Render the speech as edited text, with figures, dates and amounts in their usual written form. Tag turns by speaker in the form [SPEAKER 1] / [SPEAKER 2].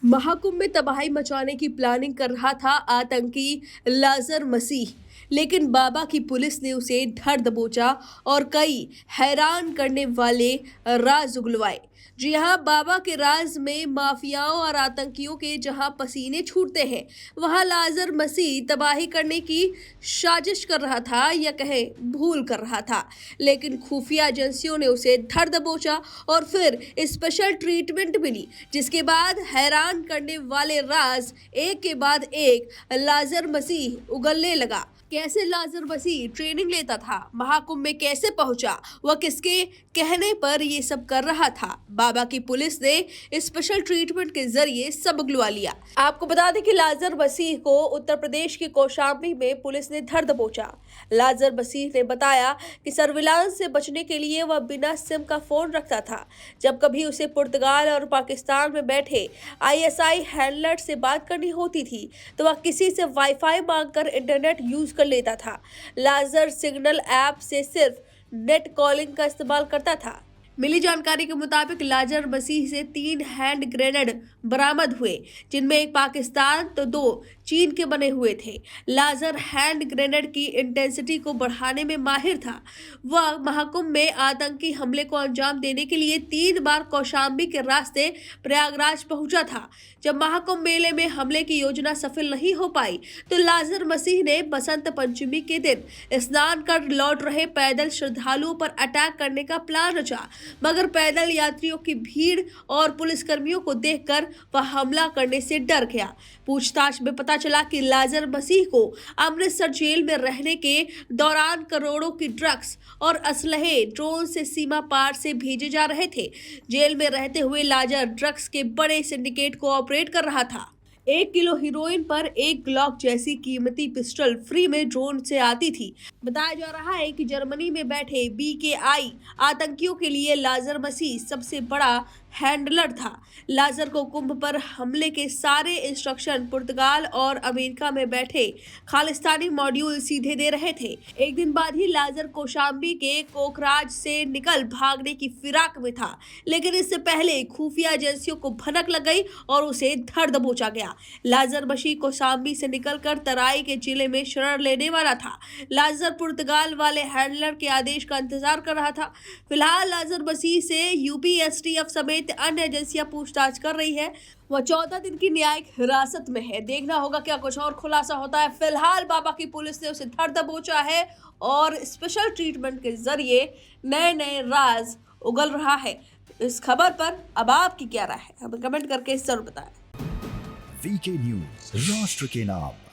[SPEAKER 1] महाकुंभ में तबाही मचाने की प्लानिंग कर रहा था आतंकी लाजर मसीह, लेकिन बाबा की पुलिस ने उसे धर दबोचा और कई हैरान करने वाले राज उगलवाए। जी हाँ, बाबा के राज में माफियाओं और आतंकियों के जहां पसीने छूटते हैं, वहां लाजर मसीह तबाही करने की साजिश कर रहा था या कहें भूल कर रहा था। लेकिन खुफिया एजेंसियों ने उसे धर दबोचा और फिर स्पेशल ट्रीटमेंट मिली, जिसके बाद हैरान करने वाले राज एक के बाद एक लाजर मसीह उगलने लगा। कैसे लाजर मसीह ट्रेनिंग लेता था, महाकुंभ में कैसे पहुंचा, वह किसके कहने पर ये सब कर रहा था, बाबा की पुलिस ने स्पेशल ट्रीटमेंट के जरिए सब उगलवा लिया। आपको बता दें कि लाजर मसीह को उत्तर प्रदेश के कौशाम्बी में पुलिस ने धर दबोचा। लाजर मसीह ने बताया कि सर्विलांस से बचने के लिए वह बिना सिम का फोन रखता था। जब कभी उसे पुर्तगाल और पाकिस्तान में बैठे आईएसआई हैंडलर से बात करनी होती थी तो वह किसी से वाईफाई मांगकर इंटरनेट यूज कर लेता था। लाजर सिग्नल ऐप से सिर्फ नेट कॉलिंग का इस्तेमाल करता था। मिली जानकारी के मुताबिक लाजर मसीह से 3 हैंड ग्रेनेड बरामद हुए, जिनमें एक पाकिस्तान तो 2 चीन के बने हुए थे। लाजर हैंड ग्रेनेड की इंटेंसिटी को बढ़ाने में माहिर था। वह महाकुंभ में आतंकी हमले को अंजाम देने के लिए 3 बार कौशाम्बी के रास्ते प्रयागराज पहुंचा था। जब महाकुंभ मेले में हमले की योजना सफल नहीं हो पाई तो लाजर मसीह ने बसंत पंचमी के दिन स्नान कर लौट रहे पैदल श्रद्धालुओं पर अटैक करने का प्लान रचा, मगर पैदल यात्रियों की भीड़ और पुलिसकर्मियों को देखकर वह हमला करने से डर गया। पूछताछ में पता चला कि लाजर मसीह को अमृतसर जेल में रहने के दौरान करोड़ों की ड्रग्स और असलहे ड्रोन से सीमा पार से भेजे जा रहे थे। जेल में रहते हुए लाजर ड्रग्स के बड़े सिंडिकेट को ऑपरेट कर रहा था। 1 किलो हीरोइन पर 1 ग्लॉक जैसी कीमती पिस्टल फ्री में ड्रोन से आती थी। बताया जा रहा है कि जर्मनी में बैठे बीकेआई आतंकियों के लिए लाजर मसीह सबसे बड़ा हैंडलर था। लाजर को कुंभ पर हमले के सारे इंस्ट्रक्शन पुर्तगाल और अमेरिका में बैठे खालिस्तानी मॉड्यूल सीधे दे रहे थे। एक दिन बाद ही लाजर कौशाम्बी के कोखराज से निकल भागने की फिराक में था, लेकिन इससे पहले खुफिया एजेंसियों को भनक लग गई और उसे धर दबोचा गया। लाजर मसीह कौशाम्बी से निकलकर तराई के जिले में शरण लेने वाला था। लाजर पुर्तगाल वाले हैंडलर के आदेश का इंतजार कर रहा था। फिलहाल लाजर मसीह से यूपीएसटीएफ समेत अन्य एजेंसियां पूछताछ कर रही है। वह 14 दिन की न्यायिक हिरासत में है। देखना होगा क्या कुछ और खुलासा होता है। फिलहाल बाबा की पुलिस ने उसे धर दबोचा है और स्पेशल ट्रीटमेंट के जरिए नए नए राज उगल रहा है। इस खबर पर अब आपकी क्या राय है, हमें कमेंट करके जरूर बताएं।
[SPEAKER 2] वीके न्यूज, राष्ट्र के नाम।